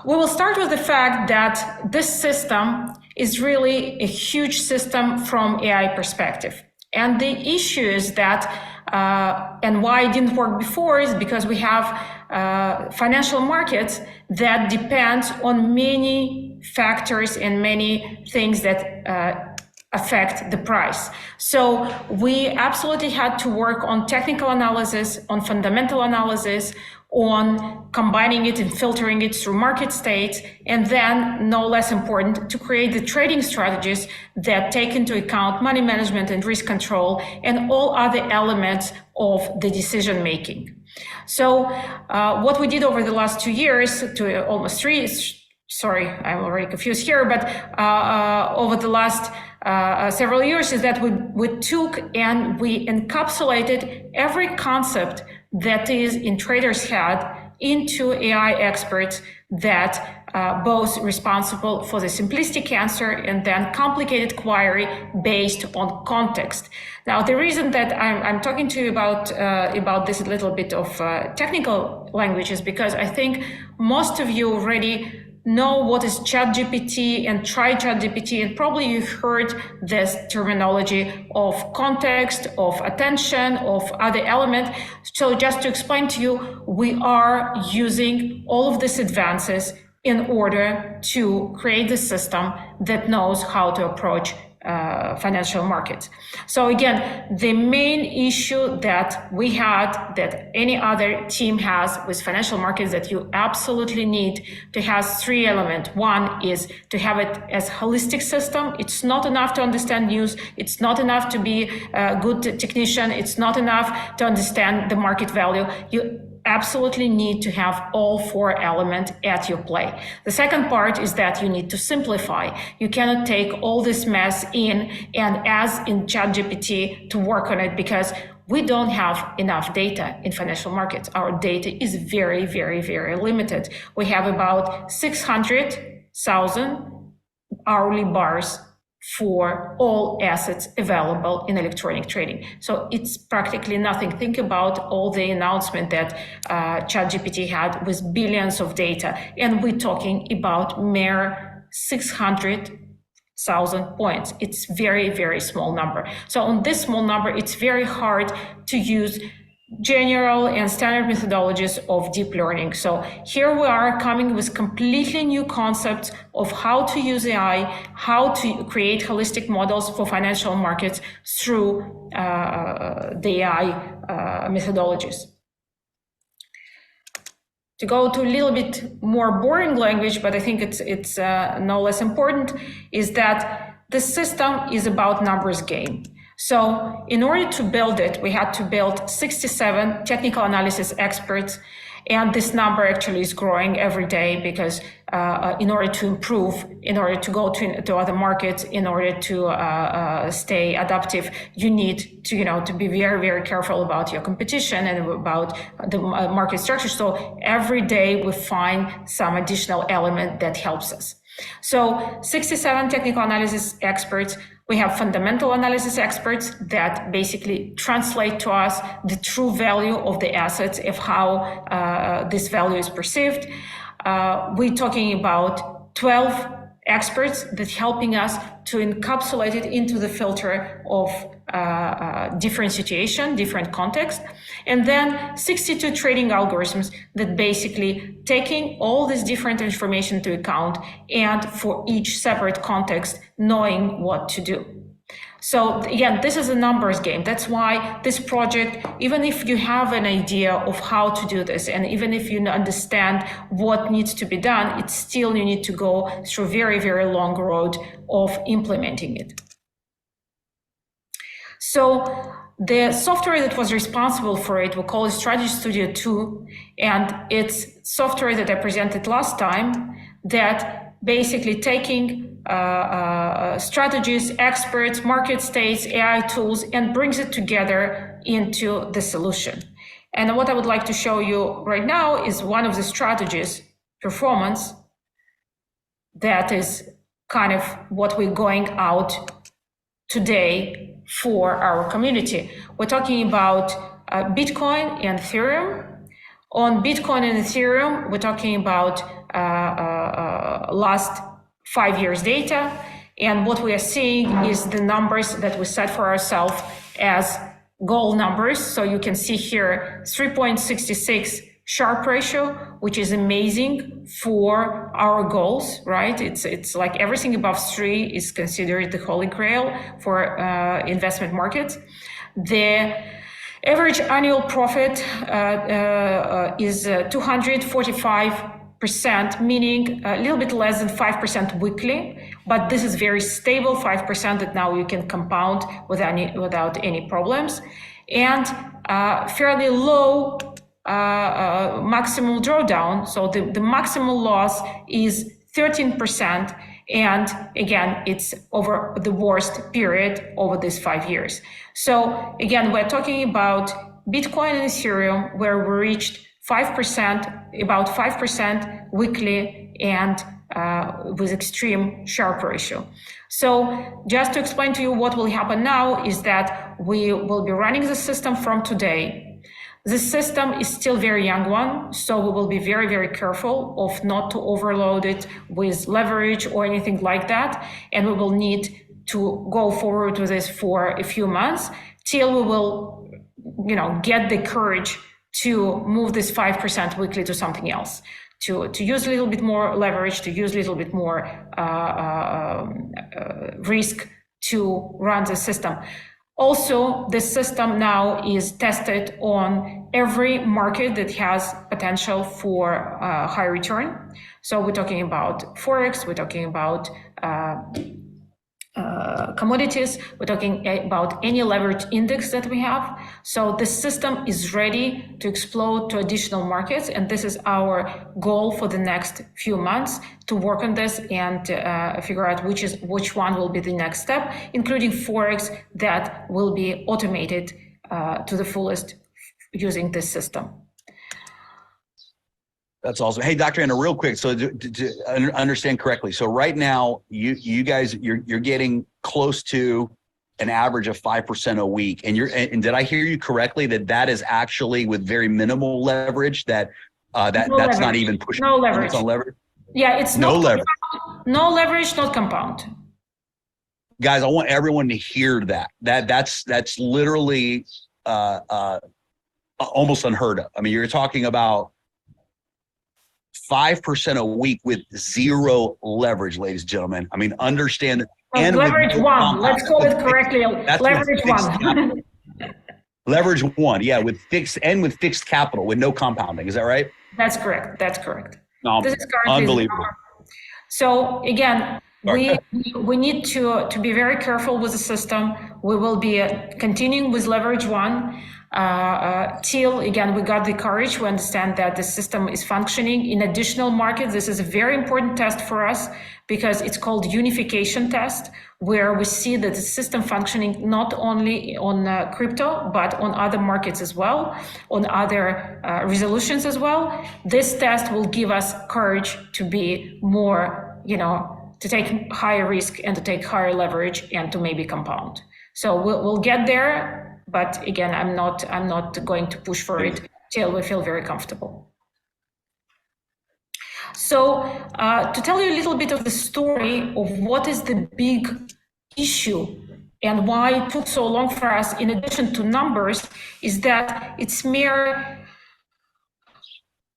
We will start with the fact that this system is really a huge system from AI perspective. And the issue is that, and why it didn't work before, is because we have financial markets that depend on many factors and many things that affect the price. So we absolutely had to work on technical analysis, on fundamental analysis, on combining it and filtering it through market states, and then, no less important, to create the trading strategies that take into account money management and risk control and all other elements of the decision making. So what we did over the last 2 years, to almost 3, sorry, I'm already confused here, but over the last several years, is that we took and we encapsulated every concept that is in traders' head into AI experts that both responsible for the simplistic answer and then complicated query based on context. Now, the reason that I'm talking to you about this little bit of technical language is because I think most of you already know what is ChatGPT and try ChatGPT, and probably you've heard this terminology of context, of attention, of other elements. So just to explain to you, we are using all of these advances in order to create the system that knows how to approach financial markets. So again, the main issue that we had, that any other team has with financial markets, that you absolutely need to have 3 elements. One is to have it as a holistic system. It's not enough to understand news. It's not enough to be a good technician. It's not enough to understand the market value. You absolutely need to have all 4 elements at your play. The second part is that you need to simplify. You cannot take all this mess in and as in ChatGPT to work on it, because we don't have enough data in financial markets. Our data is very, very, very limited. We have about 600,000 hourly bars for all assets available in electronic trading. So it's practically nothing. Think about all the announcement that ChatGPT had with billions of data, and we're talking about mere 600,000 points. It's very, very small number. So on this small number, it's very hard to use general and standard methodologies of deep learning. So here we are coming with completely new concepts of how to use AI, how to create holistic models for financial markets through the AI methodologies. To go to a little bit more boring language, but I think it's no less important, is that the system is about numbers game. So in order to build it, we had to build 67 technical analysis experts. And this number actually is growing every day, because in order to improve, in order to go to other markets, in order to stay adaptive, you need to, to be very, very careful about your competition and about the market structure. So every day we find some additional element that helps us. So 67 technical analysis experts. We have fundamental analysis experts that basically translate to us the true value of the assets, of how this value is perceived. We're talking about 12 experts that helping us to encapsulate it into the filter of different situation, different context. And then 62 trading algorithms that basically taking all this different information into account, and for each separate context, knowing what to do. So again, this is a numbers game. That's why this project, even if you have an idea of how to do this, and even if you understand what needs to be done, it's still you need to go through a very, very long road of implementing it. So the software that was responsible for it, we call it Strategy Studio 2, and it's software that I presented last time that basically taking strategies, experts, market states, AI tools, and brings it together into the solution. And what I would like to show you right now is one of the strategies, performance, that is kind of what we're going out today for our community. We're talking about Bitcoin and Ethereum. On Bitcoin and Ethereum, we're talking about last 5 years data. And what we are seeing is the numbers that we set for ourselves as goal numbers. So you can see here 3.66 Sharpe ratio, which is amazing for our goals, right? It's like everything above 3 is considered the holy grail for investment markets. The average annual profit is 245%, meaning a little bit less than 5% weekly, but this is very stable 5% that now you can compound without any problems, and fairly low maximum drawdown. So the maximal loss is 13%, and again, it's over the worst period over these 5 years. So again, we're talking about Bitcoin and Ethereum, where we reached 5%, about 5% weekly, and with extreme Sharpe ratio. So just to explain to you what will happen now is that we will be running the system from today. The system is still very young one, so we will be very, very careful of not to overload it with leverage or anything like that. And we will need to go forward with this for a few months till we will, get the courage to move this 5% weekly to something else, to use a little bit more leverage, to use a little bit more risk to run the system. Also, the system now is tested on every market that has potential for high return. So we're talking about forex, we're talking about commodities, we're talking about any leverage index that we have. So the system is ready to explode to additional markets, and this is our goal for the next few months, to work on this and figure out which one will be the next step, including forex that will be automated to the fullest using this system. That's awesome. Hey, Dr. Anna, real quick, so to understand correctly, so right now you guys you're getting close to an average of 5% a week, and did I hear you correctly that is actually with very minimal leverage, that's leverage. Not even pushing no leverage. It's on leverage? Yeah, it's no leverage. No leverage, not compound. Guys, I want everyone to hear that. That's literally almost unheard of. I mean, you're talking about 5% a week with zero leverage, ladies and gentlemen. I mean, understand that. And leverage one, let's call it correctly. Leverage one. Leverage one, yeah, with fixed capital, with no compounding. Is that right? That's correct. That's correct. This is unbelievable. So again, we need to be very careful with the system. We will be continuing with leverage one till, again, we got the courage. We understand that the system is functioning in additional markets. This is a very important test for us because it's called unification test, where we see that the system functioning not only on crypto, but on other markets as well, on other resolutions as well. This test will give us courage to be more, to take higher risk and to take higher leverage and to maybe compound. So we'll get there. But again, I'm not going to push for it till we feel very comfortable. So to tell you a little bit of the story of what is the big issue and why it took so long for us, in addition to numbers, is that it's mere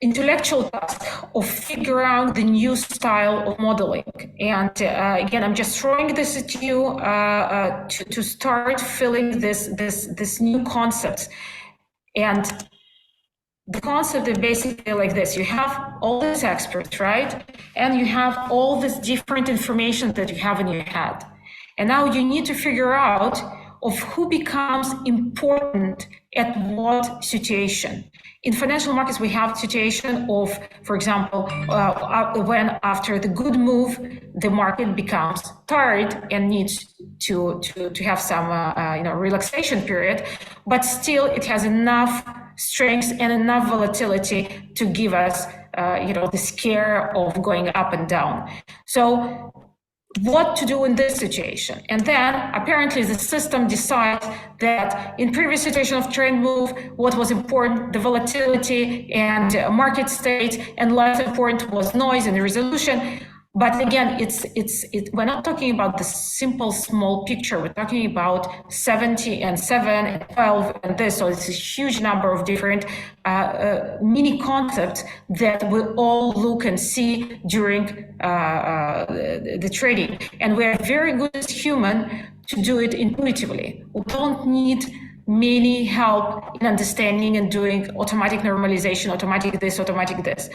intellectual task of figuring out the new style of modeling. And again, I'm just throwing this at you to start filling this new concepts. And the concept is basically like this: you have all these experts, right? And you have all this different information that you have in your head. And now you need to figure out of who becomes important at what situation. In financial markets, we have situation of, for example, when after the good move, the market becomes tired and needs to have some relaxation period, but still it has enough strength and enough volatility to give us the scare of going up and down. So what to do in this situation. And then apparently the system decides that in previous situation of trend move, what was important, the volatility and market state, and less important was noise and resolution. But again, we're not talking about the simple small picture. We're talking about 70 and 7 and 12 and this. So it's a huge number of different mini concepts that we all look and see during the trading. And we're very good as human to do it intuitively. We don't need many help in understanding and doing automatic normalization, automatic this.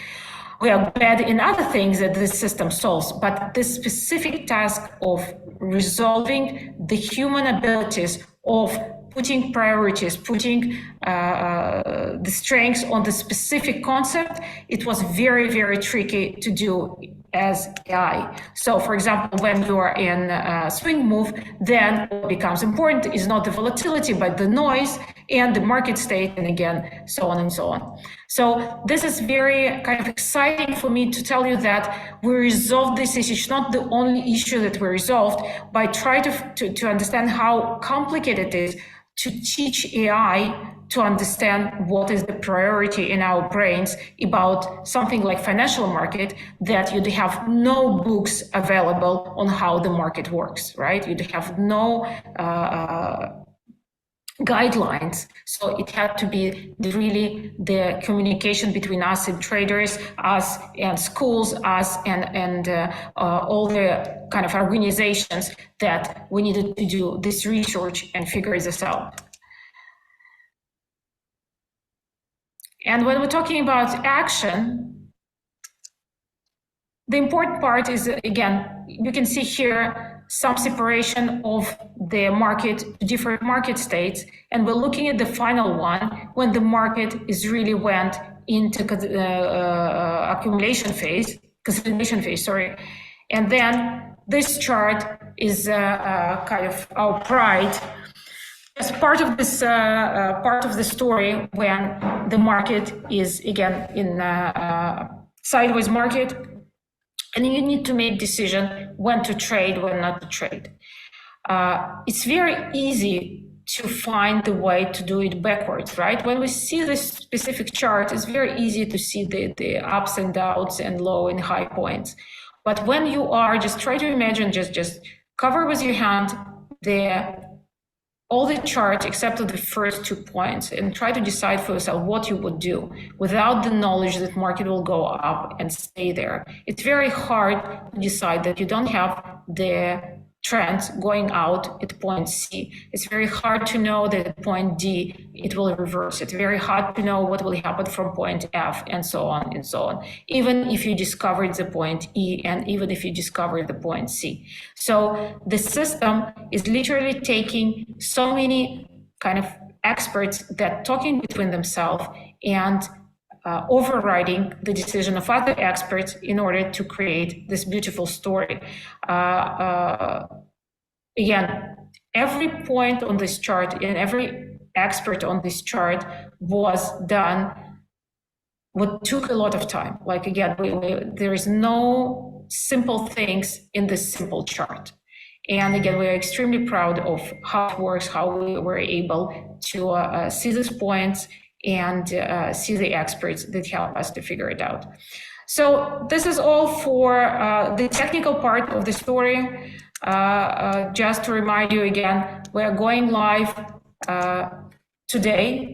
We are bad in other things that this system solves, but this specific task of resolving the human abilities of putting priorities, putting the strengths on the specific concept, it was very, very tricky to do as AI. So for example, when you are in a swing move, then what becomes important is not the volatility, but the noise and the market state, and again, so on and so on. So this is very kind of exciting for me to tell you that we resolved this issue. It's not the only issue that we resolved, by trying to understand how complicated it is to teach AI to understand what is the priority in our brains about something like financial market, that you'd have no books available on how the market works, right? You'd have no guidelines. So it had to be really the communication between us and traders, us and schools, us and all the kind of organizations that we needed to do this research and figure this out. And when we're talking about action, the important part is, again, you can see here some separation of the market to different market states, and we're looking at the final one when the market is really went into consolidation phase, sorry. And then this chart is kind of our pride as part of this part of the story when the market is again in sideways market. And you need to make decision when to trade, when not to trade. It's very easy to find the way to do it backwards, right? When we see this specific chart, it's very easy to see the ups and downs and low and high points. But when you are, just try to imagine, just cover with your hand all the chart except the first 2 points, and try to decide for yourself what you would do without the knowledge that market will go up and stay there. It's very hard to decide that you don't have the trends going out at point C. It's very hard to know that at point D, it will reverse. It's very hard to know what will happen from point F, and so on and so on, even if you discovered the point E, and even if you discovered the point C. So the system is literally taking so many kind of experts that talking between themselves and overriding the decision of other experts in order to create this beautiful story. Again, every point on this chart and every expert on this chart was done what took a lot of time. Like again, there is no simple things in this simple chart. And again, we are extremely proud of how it works, how we were able to see these points and see the experts that help us to figure it out. So this is all for the technical part of the story. Just to remind you again, we are going live today.